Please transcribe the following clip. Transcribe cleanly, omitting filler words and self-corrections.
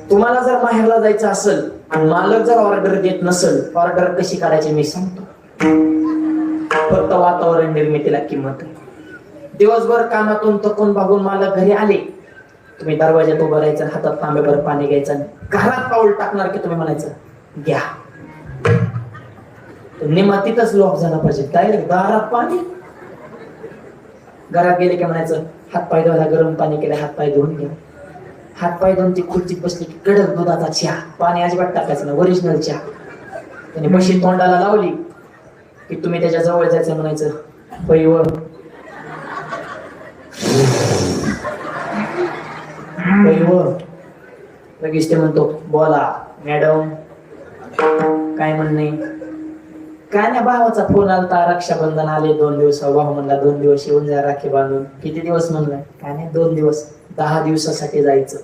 तुम्हाला जर माहेरला जायचं असेल आणि मालक जर ऑर्डर देत नसेल, ऑर्डर कशी काढायची मी सांगतो. फक्त वातावरण निर्मितीला किंमत आहे. दिवसभर कामातून थकून भागून मालक घरी आले, तुम्ही दरवाजात उभं राहायचं, हातात तांब्याभर पाणी घ्यायचं, घरात पाऊल टाकणार की तुम्ही म्हणायचं घ्या. निमातीतच लॉक झाला पाहिजे. डायरेक्ट दारात पाणी. घरात गेले की म्हणायचं हातपाय धुवायला गरम पाणी केलं, हातपाय धुवून घ्या. हातपाय धुवून ती खुर्चीत बसली की कडक दुधाचा चहा, पाणी अजिबात टाकायचं ना, ओरिजिनल चहा. त्याने म्हशी तोंडाला लावली की तुम्ही त्याच्या जवळ जायचं, म्हणायचं पैव पैव. लगेच ते म्हणतो बोला मॅडम, काय म्हणणे. काय नाही, भावाचा फोन आलता, रक्षाबंधन आले 2 दिवस. भाऊ म्हणला 2 दिवस येऊन जा राखी बांधून. किती दिवस म्हणलं? काय नाही 2 दिवस. 10 दिवसासाठी जायचं.